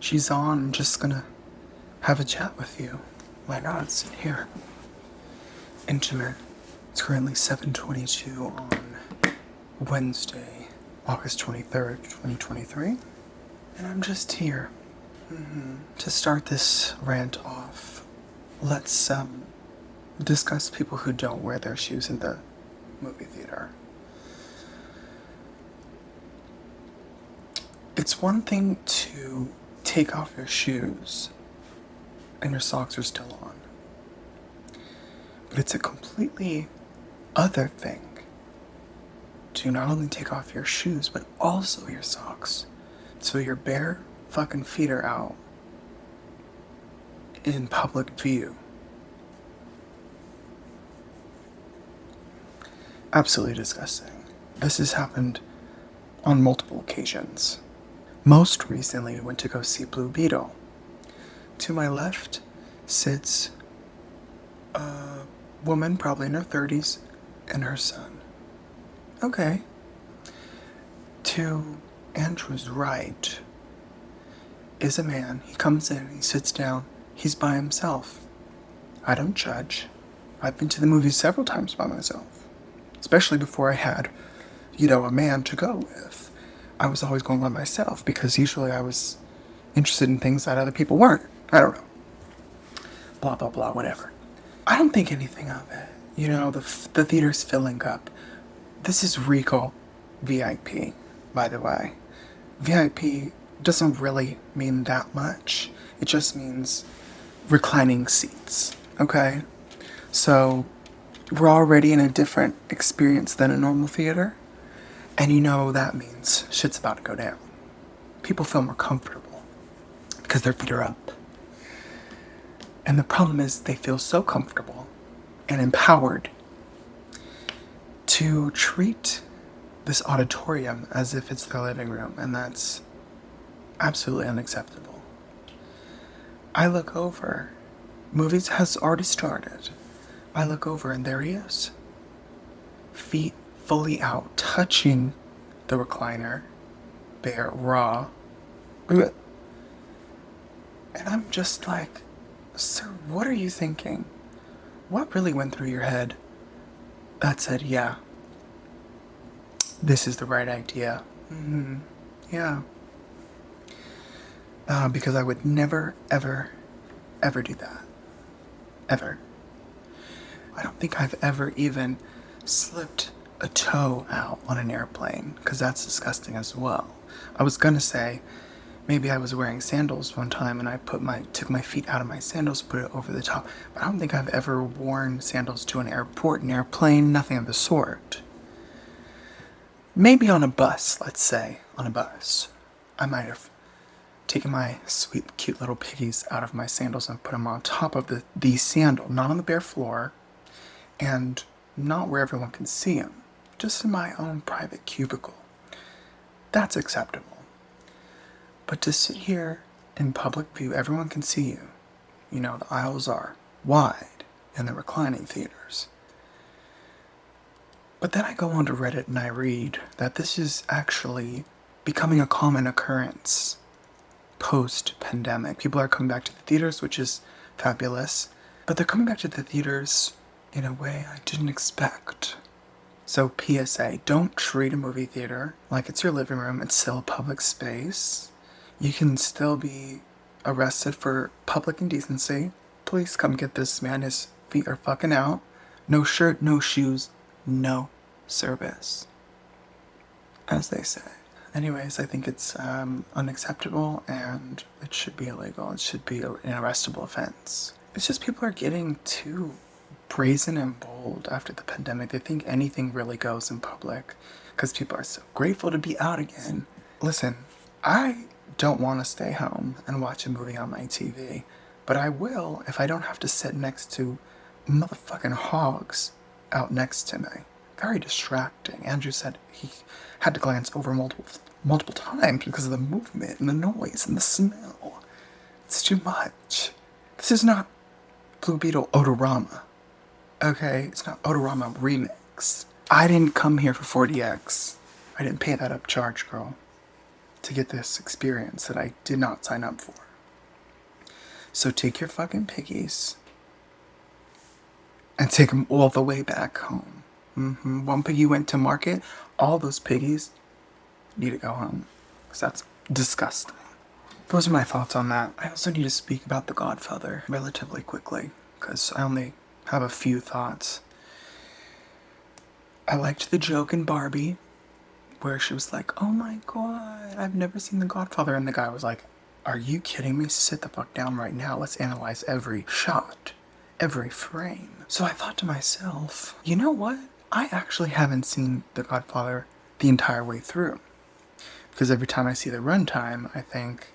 She's on. I'm just gonna have a chat with you. Why not? Sit here. Intimate. It's currently 7:22 on Wednesday, August 23rd, 2023. And I'm just here. To start this rant off, let's discuss people who don't wear their shoes in the movie theater. It's one thing to take off your shoes and your socks are still on. But it's a completely other thing to not only take off your shoes, but also your socks. So your bare fucking feet are out in public view. Absolutely disgusting. This has happened on multiple occasions. Most recently, we went to go see Blue Beetle. To my left sits a woman, probably in her 30s, and her son. Okay. To Andrew's right is a man. He comes in, he sits down, he's by himself. I don't judge. I've been to the movies several times by myself, especially before I had, a man to go with. I was always going by myself because usually I was interested in things that other people weren't. I don't know. Blah, blah, blah, whatever. I don't think anything of it. The theater's filling up. This is Regal VIP, by the way. VIP doesn't really mean that much. It just means reclining seats, okay? So we're already in a different experience than a normal theater. And that means shit's about to go down. People feel more comfortable because their feet are up. And the problem is they feel so comfortable and empowered to treat this auditorium as if it's their living room, and that's absolutely unacceptable. I look over, movies has already started. I look over and there he is. Feet fully out, touching the recliner, bare, raw. And I'm just like, sir, what are you thinking? What really went through your head that said, yeah, this is the right idea? Yeah. Because I would never, ever, ever do that. Ever. I don't think I've ever even slipped a toe out on an airplane, because that's disgusting as well. I was gonna say, maybe I was wearing sandals one time and I took my feet out of my sandals, put it over the top. But I don't think I've ever worn sandals to an airport, an airplane, nothing of the sort. Maybe on a bus, let's say, on a bus. I might have taken my sweet, cute little piggies out of my sandals and put them on top of the sandal, not on the bare floor, and not where everyone can see them, just in my own private cubicle. That's acceptable. But to sit here in public view, everyone can see you. The aisles are wide in the reclining theaters. But then I go onto Reddit and I read that this is actually becoming a common occurrence post-pandemic. People are coming back to the theaters, which is fabulous. But they're coming back to the theaters in a way I didn't expect. So PSA, don't treat a movie theater like it's your living room. It's still a public space. You can still be arrested for public indecency. Please come get this man. His feet are fucking out. No shirt, no shoes, no service, as they say. Anyways, I think it's unacceptable and it should be illegal. It should be an arrestable offense. It's just people are getting too brazen and bold after the pandemic. They think anything really goes in public because people are so grateful to be out again. Listen, I don't want to stay home and watch a movie on my TV, but I will if I don't have to sit next to motherfucking hogs out next to me. Very distracting. Andrew said he had to glance over multiple times because of the movement and the noise and the smell. It's too much. This is not Blue Beetle Odorama. Okay, it's not Odorama Remix. I didn't come here for 40X. I didn't pay that up charge, girl. to get this experience that I did not sign up for. So take your fucking piggies and take them all the way back home. One piggy went to market. All those piggies need to go home. Because that's disgusting. Those are my thoughts on that. I also need to speak about The Godfather relatively quickly, because I only have a few thoughts. I liked the joke in Barbie, where she was like, oh my god, I've never seen The Godfather. And the guy was like, are you kidding me? Sit the fuck down right now. Let's analyze every shot, every frame. So I thought to myself, you know what? I actually haven't seen The Godfather the entire way through. Because every time I see the runtime, I think,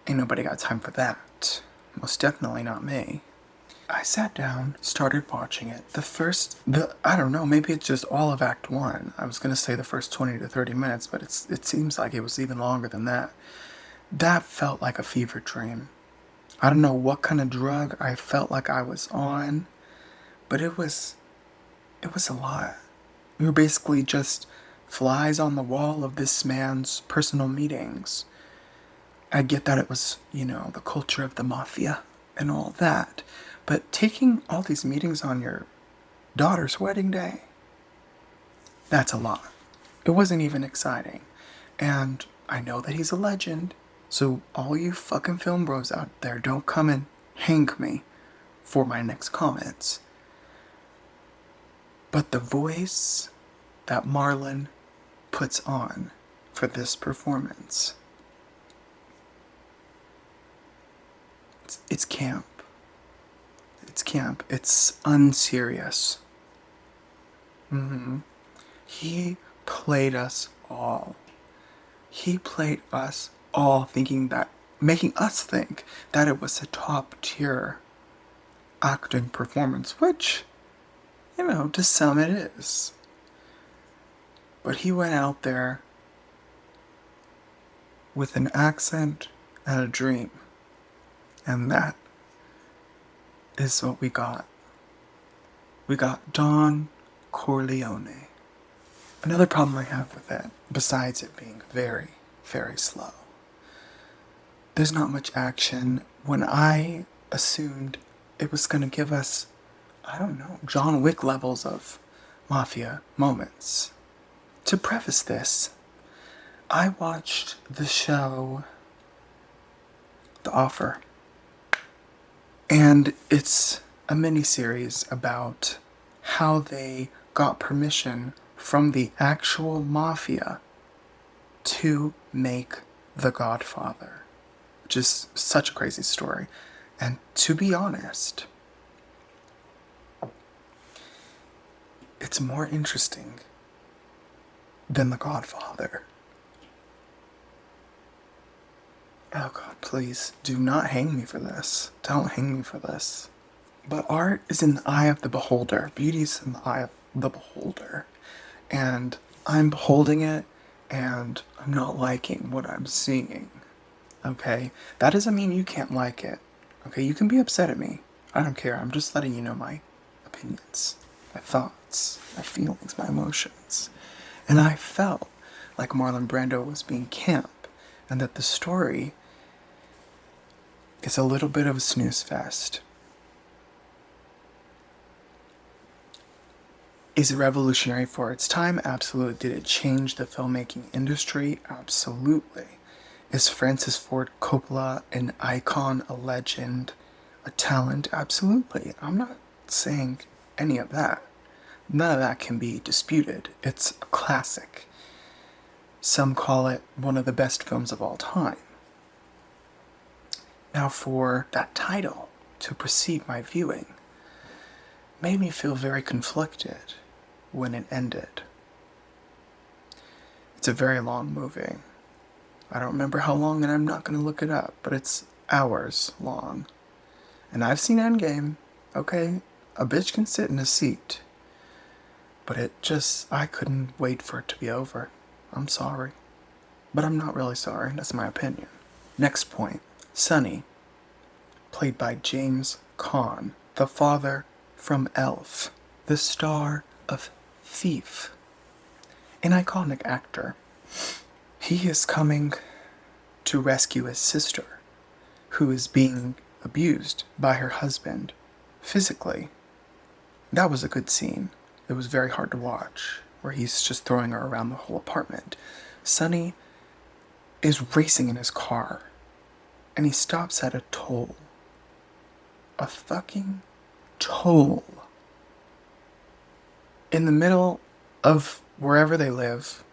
ain't nobody got time for that. Most definitely not me. I sat down, started watching it. I don't know, maybe it's just all of Act 1. I was going to say the first 20 to 30 minutes, but it seems like it was even longer than that. That felt like a fever dream. I don't know what kind of drug I felt like I was on, but it was a lot. We were basically just flies on the wall of this man's personal meetings. I get that it was, the culture of the mafia and all that, but taking all these meetings on your daughter's wedding day, that's a lot. It wasn't even exciting. And I know that he's a legend, so all you fucking film bros out there, don't come and hang me for my next comments. But the voice that Marlon puts on for this performance, it's camp. It's camp. It's unserious. He played us all. He played us all making us think that it was a top tier acting performance, which, to some it is. But he went out there with an accent and a dream. And that is what we got. We got Don Corleone. Another problem I have with it, besides it being very, very slow, there's not much action. When I assumed it was going to give us, John Wick levels of mafia moments. To preface this, I watched the show The Offer. And it's a miniseries about how they got permission from the actual mafia to make The Godfather, which is such a crazy story. And to be honest, it's more interesting than The Godfather. Oh God, please, do not hang me for this. Don't hang me for this. But art is in the eye of the beholder. Beauty is in the eye of the beholder. And I'm beholding it, and I'm not liking what I'm seeing. Okay? That doesn't mean you can't like it. Okay? You can be upset at me. I don't care. I'm just letting you know my opinions, my thoughts, my feelings, my emotions. And I felt like Marlon Brando was being camp, and that the story is a little bit of a snooze fest. Is it revolutionary for its time? Absolutely. Did it change the filmmaking industry? Absolutely. Is Francis Ford Coppola an icon, a legend, a talent? Absolutely. I'm not saying any of that. None of that can be disputed. It's a classic. Some call it one of the best films of all time. Now, for that title to precede my viewing made me feel very conflicted when it ended. It's a very long movie. I don't remember how long, and I'm not going to look it up, but it's hours long. And I've seen Endgame, okay? A bitch can sit in a seat. But I couldn't wait for it to be over. I'm sorry. But I'm not really sorry, that's my opinion. Next point. Sonny, played by James Caan, the father from Elf, the star of Thief. An iconic actor. He is coming to rescue his sister, who is being abused by her husband physically. That was a good scene. It was very hard to watch, where he's just throwing her around the whole apartment. Sonny is racing in his car, and he stops at a toll. A fucking toll. In the middle of wherever they live.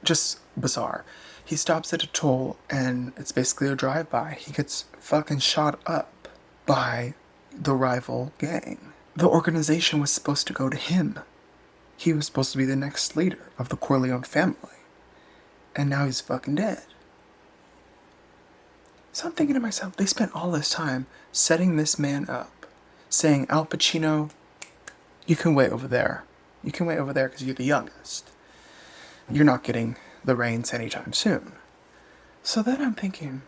Just bizarre. He stops at a toll, and it's basically a drive-by. He gets fucking shot up by the rival gang. The organization was supposed to go to him. He was supposed to be the next leader of the Corleone family. And now he's fucking dead. So I'm thinking to myself, they spent all this time setting this man up, saying, Al Pacino, you can wait over there. You can wait over there because you're the youngest. You're not getting the reins anytime soon. So then I'm thinking,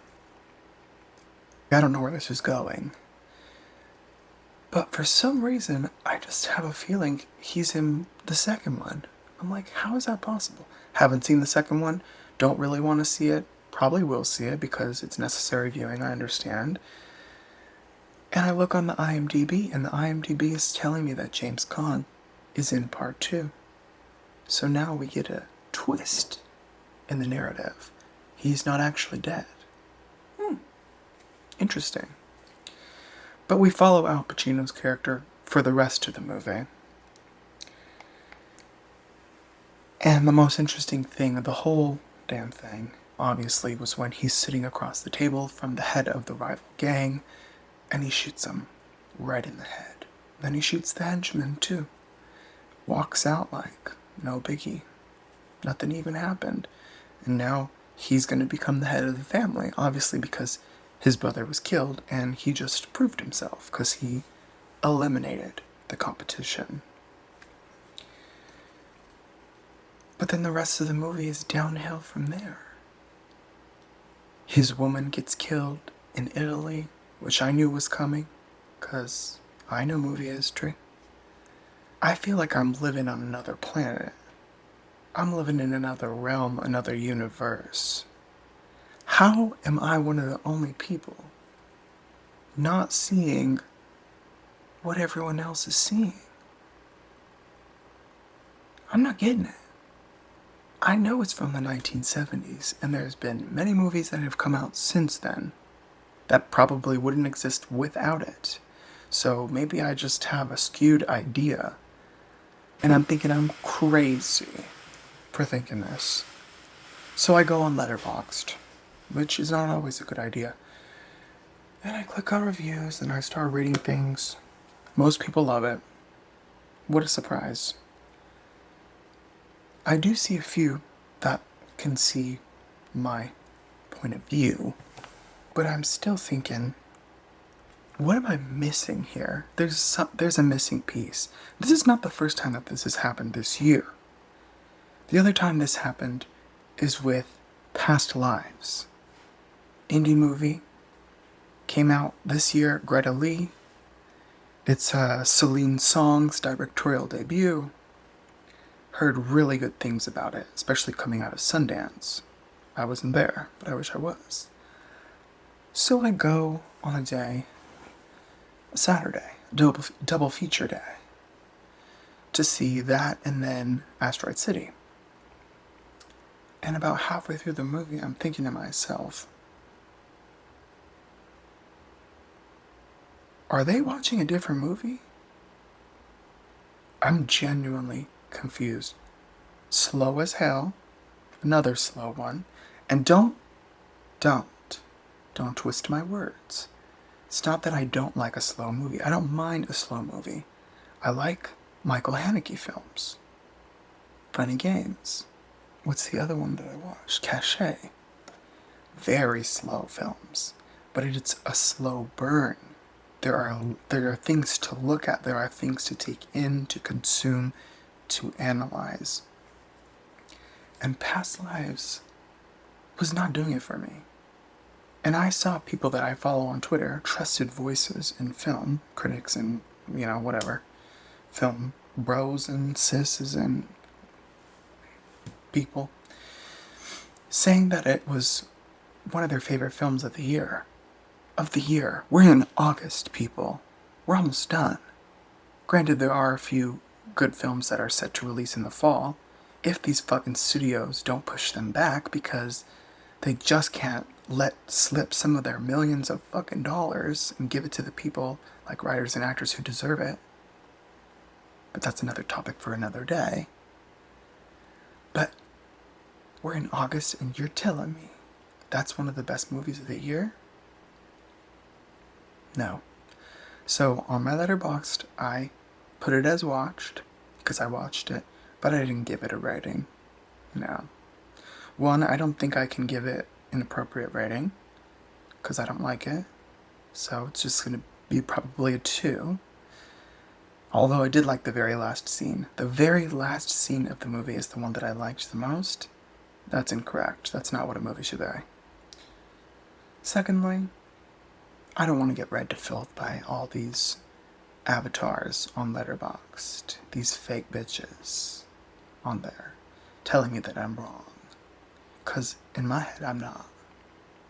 I don't know where this is going. But for some reason, I just have a feeling he's in the second one. I'm like, how is that possible? Haven't seen the second one. Don't really want to see it. Probably will see it because it's necessary viewing, I understand. And I look on the IMDb, and the IMDb is telling me that James Caan is in part 2. So now we get a twist in the narrative. He's not actually dead. Interesting. But we follow Al Pacino's character for the rest of the movie. And the most interesting thing of the whole damn thing, obviously, was when he's sitting across the table from the head of the rival gang, and he shoots him right in the head. Then he shoots the henchman, too. Walks out like, no biggie. Nothing even happened. And now he's going to become the head of the family, obviously because his brother was killed, and he just proved himself because he eliminated the competition. But then the rest of the movie is downhill from there. His woman gets killed in Italy, which I knew was coming, because I know movie history. I feel like I'm living on another planet. I'm living in another realm, another universe. How am I one of the only people not seeing what everyone else is seeing? I'm not getting it. I know it's from the 1970s, and there's been many movies that have come out since then that probably wouldn't exist without it. So maybe I just have a skewed idea, and I'm thinking I'm crazy for thinking this. So I go on Letterboxd, which is not always a good idea. And I click on reviews, and I start reading things. Most people love it. What a surprise. I do see a few that can see my point of view, but I'm still thinking, what am I missing here? There's a missing piece. This is not the first time that this has happened this year. The other time this happened is with Past Lives. Indie movie. Came out this year, Greta Lee. It's Celine Song's directorial debut. Heard really good things about it, especially coming out of Sundance. I wasn't there, but I wish I was. So I go on a day, a Saturday, double feature day, to see that and then Asteroid City. And about halfway through the movie, I'm thinking to myself, are they watching a different movie? I'm genuinely confused. Slow as hell. Another slow one. And don't twist my words. It's not that I don't like a slow movie. I don't mind a slow movie. I like Michael Haneke films. Funny Games. What's the other one that I watched? Cachet. Very slow films. But it's a slow burn. There are things to look at. There are things to take in, to consume, to analyze. And Past Lives was not doing it for me. And I saw people that I follow on Twitter, trusted voices in film, critics and, whatever, film bros and sisses and people, saying that it was one of their favorite films of the year. Of the year. We're in August, people. We're almost done. Granted, there are a few good films that are set to release in the fall, if these fucking studios don't push them back because they just can't let slip some of their millions of fucking dollars and give it to the people, like writers and actors, who deserve it. But that's another topic for another day. But we're in August and you're telling me that's one of the best movies of the year? No. So on my Letterboxd, I put it as watched, because I watched it, but I didn't give it a rating. No. One, I don't think I can give it an appropriate rating, because I don't like it. So it's just going to be probably a 2. Although I did like the very last scene. The very last scene of the movie is the one that I liked the most. That's incorrect. That's not what a movie should be. Secondly, I don't want to get read to filth by all these avatars on Letterboxd. These fake bitches on there telling me that I'm wrong. Because in my head, I'm not.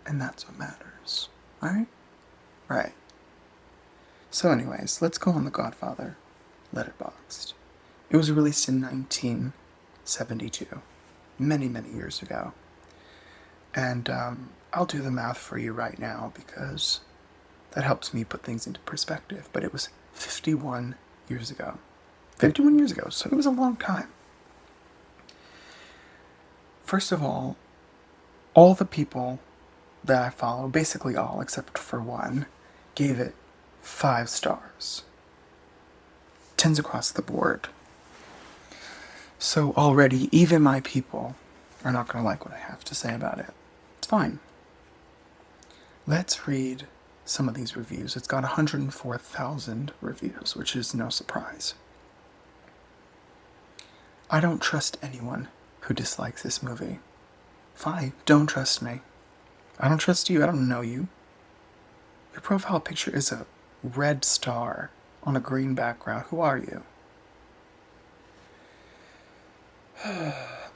And that's what matters. Alright? Right. So anyways, let's go on the Godfather Letterboxd. It was released in 1972. Many, many years ago. And I'll do the math for you right now because that helps me put things into perspective. But it was 51 years ago. 51 years ago, so it was a long time. First of all the people that I follow, basically all except for one, gave it 5 stars. 10s across the board. So already, even my people are not going to like what I have to say about it. It's fine. Let's read some of these reviews. It's got 104,000 reviews, which is no surprise. I don't trust anyone who dislikes this movie. Fine, don't trust me. I don't trust you, I don't know you. Your profile picture is a red star on a green background. Who are you?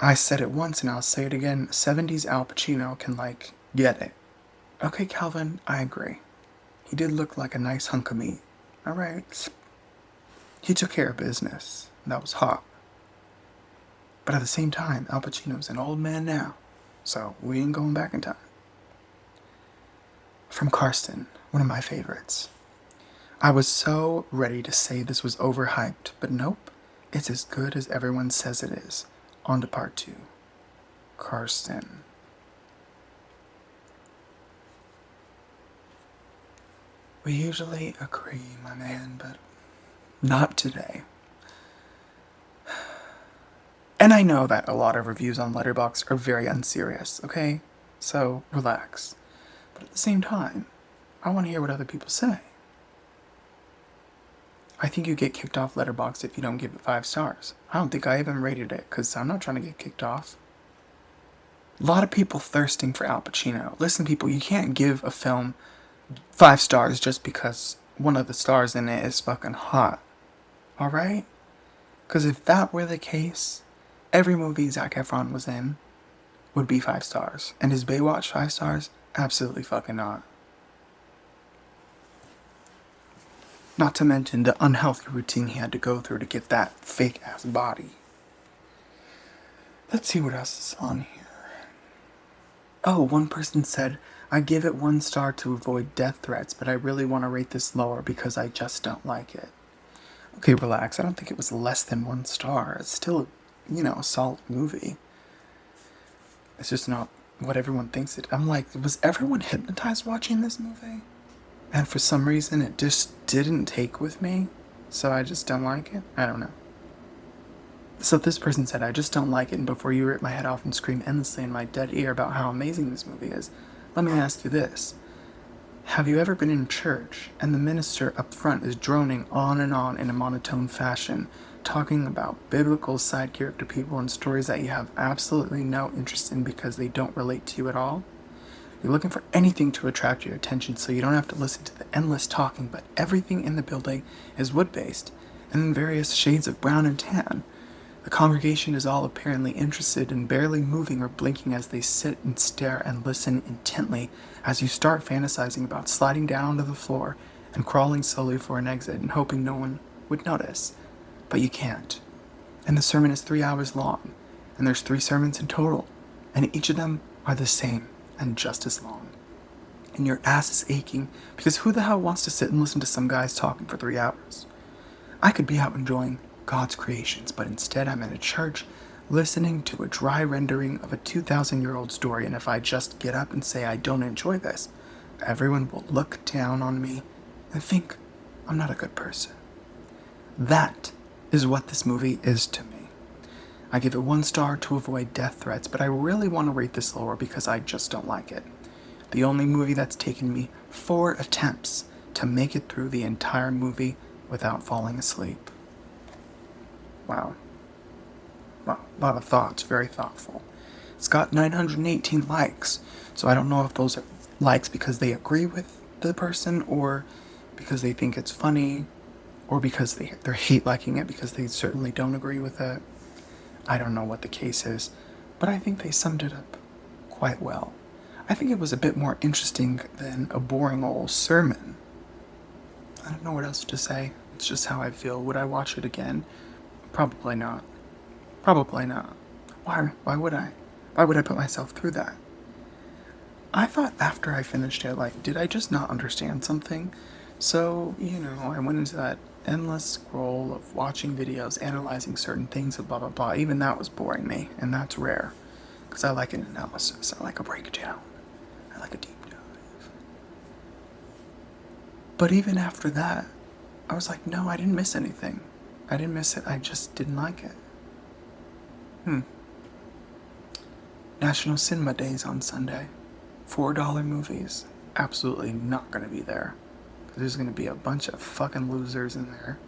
I said it once and I'll say it again. 70s Al Pacino can, get it. Okay, Calvin, I agree. He did look like a nice hunk of meat. Alright. He took care of business. That was hot. But at the same time, Al Pacino's an old man now. So we ain't going back in time. From Karsten, one of my favorites. I was so ready to say this was overhyped, but nope. It's as good as everyone says it is. On to part 2. Karsten. We usually agree, my man, but not today. And I know that a lot of reviews on Letterboxd are very unserious, okay? So, relax. But at the same time, I want to hear what other people say. I think you get kicked off Letterboxd if you don't give it 5 stars. I don't think I even rated it, because I'm not trying to get kicked off. A lot of people thirsting for Al Pacino. Listen, people, you can't give a film 5 stars just because one of the stars in it is fucking hot. Alright? Because if that were the case, every movie Zac Efron was in would be 5 stars. And is Baywatch 5 stars? Absolutely fucking not. Not to mention the unhealthy routine he had to go through to get that fake-ass body. Let's see what else is on here. Oh, one person said, I give it 1 star to avoid death threats, but I really want to rate this lower because I just don't like it. Okay, relax. I don't think it was less than 1 star. It's still, a solid movie. It's just not what everyone thinks it. I'm like, was everyone hypnotized watching this movie? And for some reason, it just didn't take with me, so I just don't like it? I don't know. So this person said, I just don't like it, and before you rip my head off and scream endlessly in my dead ear about how amazing this movie is, let me ask you this. Have you ever been in church, and the minister up front is droning on and on in a monotone fashion, talking about biblical side character people and stories that you have absolutely no interest in because they don't relate to you at all? You're looking for anything to attract your attention so you don't have to listen to the endless talking, but everything in the building is wood-based and in various shades of brown and tan. The congregation is all apparently interested and barely moving or blinking as they sit and stare and listen intently as you start fantasizing about sliding down to the floor and crawling slowly for an exit and hoping no one would notice. But you can't. And the sermon is 3 hours long, and there's 3 sermons in total, and each of them are the same and just as long. And your ass is aching because who the hell wants to sit and listen to some guys talking for 3 hours? I could be out enjoying God's creations, but instead I'm in a church listening to a dry rendering of a 2,000-year-old story, and if I just get up and say I don't enjoy this, everyone will look down on me and think I'm not a good person. That is what this movie is to me. I give it 1 star to avoid death threats, but I really want to rate this lower because I just don't like it. The only movie that's taken me 4 attempts to make it through the entire movie without falling asleep. Wow. A lot of thoughts, very thoughtful. It's got 918 likes, so I don't know if those are likes because they agree with the person, or because they think it's funny, or because they're hate liking it because they certainly don't agree with it. I don't know what the case is, but I think they summed it up quite well. I think it was a bit more interesting than a boring old sermon. I don't know what else to say. It's just how I feel. Would I watch it again? Probably not. Probably not. Why would I? Why would I put myself through that? I thought after I finished it, like, did I just not understand something? So, I went into that endless scroll of watching videos, analyzing certain things, and blah, blah, blah. Even that was boring me, and that's rare. Because I like an analysis. I like a breakdown. I like a deep dive. But even after that, I was like, no, I didn't miss anything. I didn't miss it. I just didn't like it. National Cinema Days on Sunday. $4 movies. Absolutely not going to be there. There's going to be a bunch of fucking losers in there.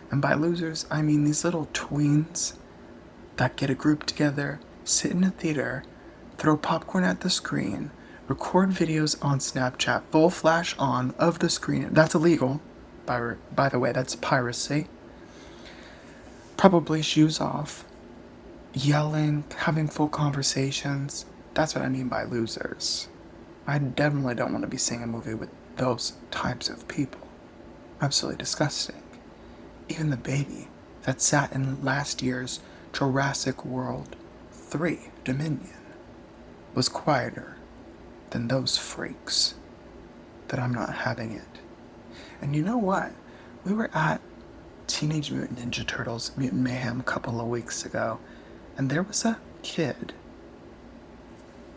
And by losers, I mean these little tweens that get a group together, sit in a theater, throw popcorn at the screen, record videos on Snapchat, full flash on of the screen. That's illegal. By the way, that's piracy. Probably shoes off, yelling, having full conversations. That's what I mean by losers. I definitely don't want to be seeing a movie with those types of people. Absolutely disgusting. Even the baby that sat in last year's Jurassic World 3 Dominion was quieter than those freaks that I'm not having it. And you know what? We were at Teenage Mutant Ninja Turtles Mutant Mayhem a couple of weeks ago, and there was a kid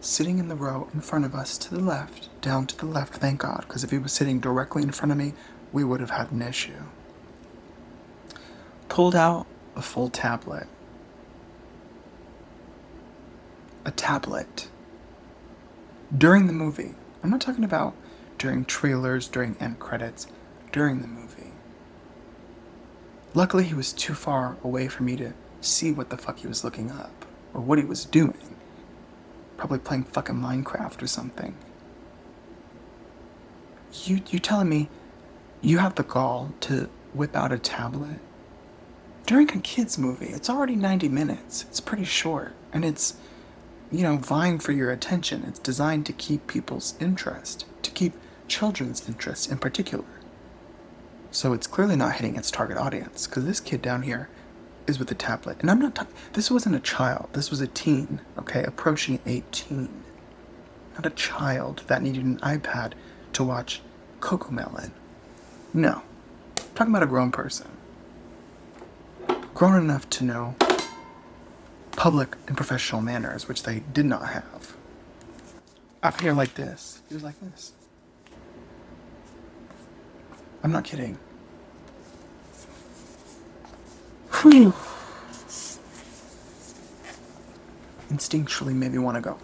sitting in the row in front of us to the left, down to the left, thank God, because if he was sitting directly in front of me, we would have had an issue. Pulled out a full tablet. A tablet. During the movie. I'm not talking about during trailers, during end credits, during the movie. Luckily, he was too far away for me to see what the fuck he was looking up, or what he was doing. Probably playing fucking Minecraft or something. You telling me you have the gall to whip out a tablet? During a kid's movie, it's already 90 minutes. It's pretty short, and it's, vying for your attention. It's designed to keep people's interest, to keep children's interest in particular. So it's clearly not hitting its target audience, because this kid down here is with a tablet. And I'm not talking, this wasn't a child, this was a teen, okay, approaching 18. Not a child that needed an iPad to watch Cocomelon. No. I'm talking about a grown person. Grown enough to know public and professional manners, which they did not have. Up here like this. He was like this. I'm not kidding. Whew. Instinctually made me want to go.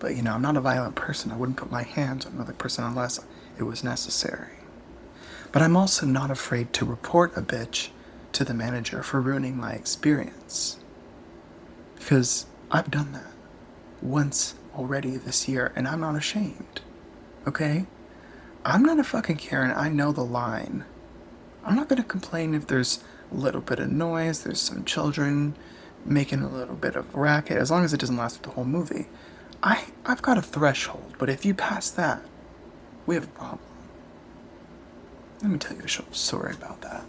But I'm not a violent person. I wouldn't put my hands on another person unless it was necessary. But I'm also not afraid to report a bitch to the manager for ruining my experience. Because I've done that once already this year, and I'm not ashamed. Okay? I'm not a fucking Karen. I know the line. I'm not going to complain if there's a little bit of noise, there's some children making a little bit of racket, as long as it doesn't last the whole movie. I've got a threshold, but if you pass that, we have a problem. Let me tell you a short story about that.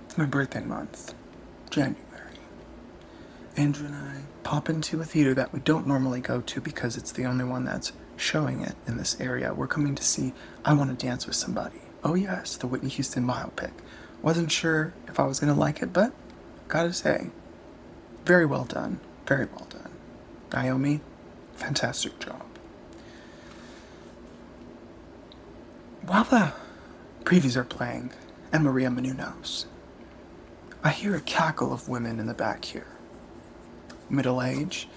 It's my birthday month, January. Andrew and I pop into a theater that we don't normally go to because it's the only one that's showing it in this area. We're coming to see I Want to Dance with Somebody. Oh yes, the Whitney Houston biopic. Wasn't sure if I was going to like it, but gotta say, very well done. Very well done. Naomi, fantastic job. While the previews are playing, and Maria Menounos, I hear a cackle of women in the back here. Middle age.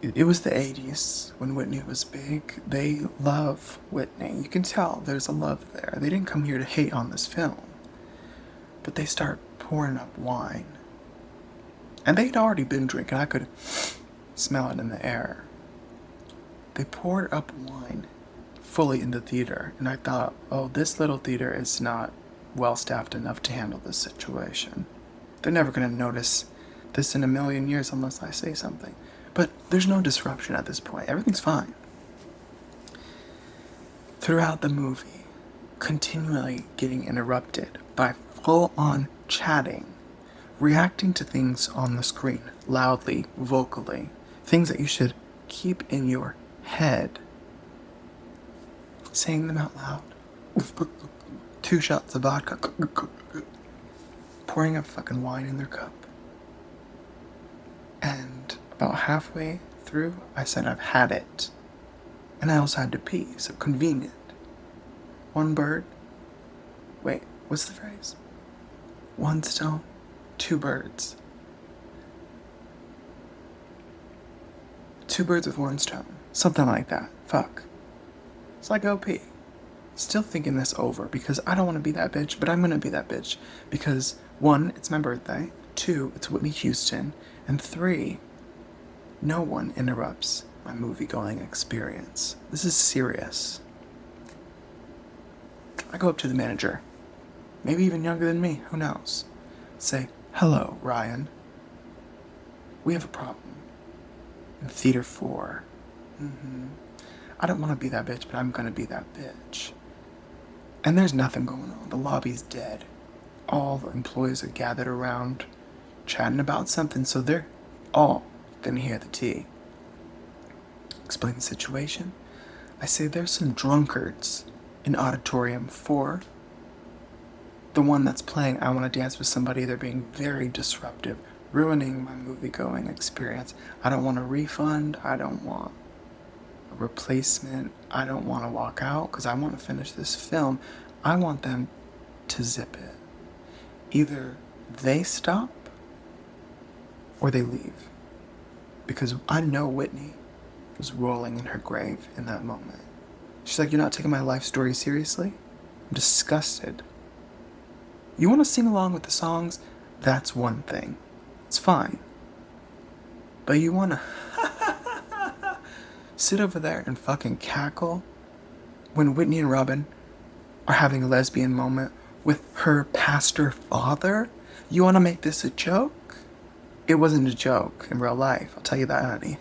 It was the 80s when Whitney was big. They love Whitney. You can tell there's a love there. They didn't come here to hate on this film. But they start pouring up wine. And they'd already been drinking. I could smell it in the air. They poured up wine fully in the theater. And I thought, oh, this little theater is not well staffed enough to handle this situation. They're never going to notice this in a million years unless I say something. But there's no disruption at this point. Everything's fine. Throughout the movie, continually getting interrupted by full-on chatting, reacting to things on the screen, loudly, vocally, things that you should keep in your head, saying them out loud. 2 shots of vodka, pouring up fucking wine in their cup. And about halfway through, I said I've had it. And I also had to pee, so convenient. What's the phrase? 1 stone, 2 birds. 2 birds with 1 stone. Something like that. Fuck. So I go pee. Still thinking this over because I don't want to be that bitch, but I'm gonna be that bitch. Because 1, it's my birthday. 2, it's Whitney Houston. And 3, no one interrupts my movie-going experience. This is serious. I go up to the manager, maybe even younger than me, who knows. Say, hello, Ryan. We have a problem. In Theater 4. I don't want to be that bitch, but I'm gonna be that bitch. And there's nothing going on. The lobby's dead. All the employees are gathered around, chatting about something, so they're all gonna hear the tea. Explain the situation. I say there's some drunkards in Auditorium 4. The one that's playing I Want to Dance with Somebody, they're being very disruptive, ruining my movie-going experience. I don't want a refund. I don't want a replacement. I don't want to walk out because I want to finish this film. I want them to zip it. Either they stop or they leave. Because I know Whitney was rolling in her grave in that moment. She's like, you're not taking my life story seriously? I'm disgusted. You want to sing along with the songs? That's one thing. It's fine. But you want to sit over there and fucking cackle when Whitney and Robin are having a lesbian moment with her pastor father? You want to make this a joke? It wasn't a joke in real life, I'll tell you that, honey.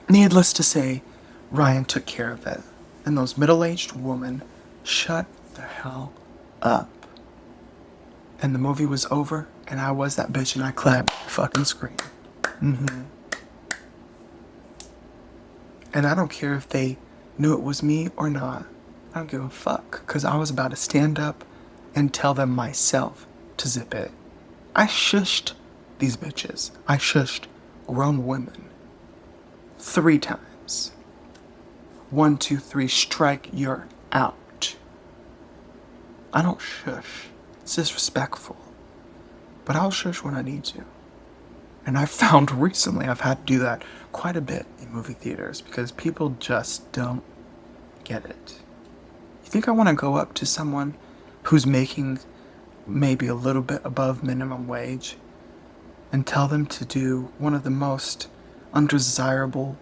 Needless to say, Ryan took care of it. And those middle-aged women shut the hell up. And the movie was over, and I was that bitch, and I clapped fucking scream. And I don't care if they knew it was me or not. I don't give a fuck, because I was about to stand up and tell them myself to zip it. I shushed these bitches. I shushed grown women 3 times. 1, 2, 3, strike, you're out. I don't shush. It's disrespectful. But I'll shush when I need to. And I've found recently I've had to do that quite a bit in movie theaters because people just don't get it. You think I want to go up to someone who's making maybe a little bit above minimum wage and tell them to do one of the most undesirable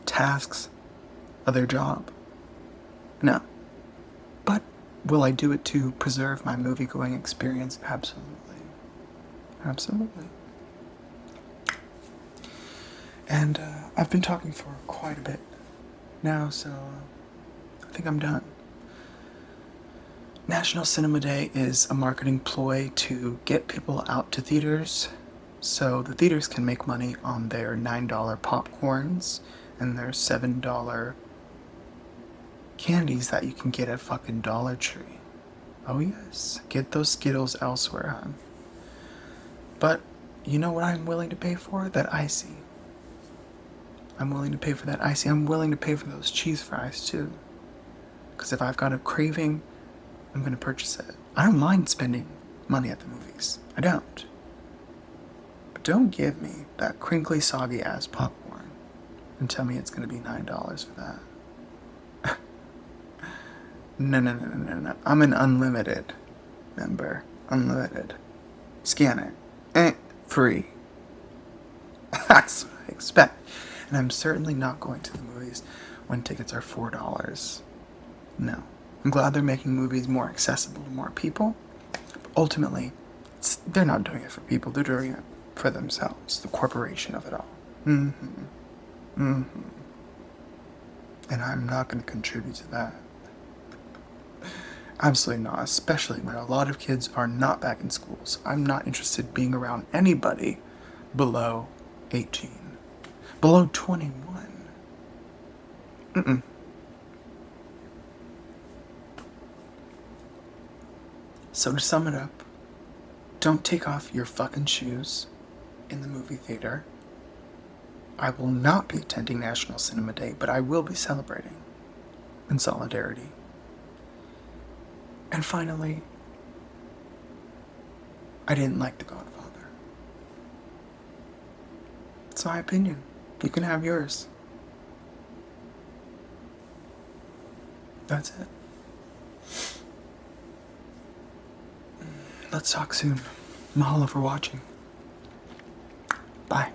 tasks of their job? No. will I do it to preserve my movie-going experience? Absolutely. Absolutely. And I've been talking for quite a bit now, so I think I'm done. National Cinema Day is a marketing ploy to get people out to theaters so the theaters can make money on their $9 popcorns and their $7 candies that you can get at fucking Dollar Tree. Oh yes, get those Skittles elsewhere, hon. But you know what I'm willing to pay for? That icy. I'm willing to pay for that icy. I'm willing to pay for those cheese fries too. Because if I've got a craving, I'm gonna purchase it. I don't mind spending money at the movies. I don't. But don't give me that crinkly, soggy ass popcorn and tell me it's gonna be $9 for that. No. I'm an unlimited member. Unlimited. Scan it. Free. That's what I expect. And I'm certainly not going to the movies when tickets are $4. No. I'm glad they're making movies more accessible to more people. But ultimately, they're not doing it for people. They're doing it for themselves. The corporation of it all. And I'm not going to contribute to that. Absolutely not. Especially when a lot of kids are not back in schools. I'm not interested in being around anybody below 18. Below 21. So to sum it up, don't take off your fucking shoes in the movie theater. I will not be attending National Cinema Day, but I will be celebrating in solidarity. And finally, I didn't like The Godfather. It's my opinion. You can have yours. That's it. Let's talk soon. Mahalo for watching. Bye.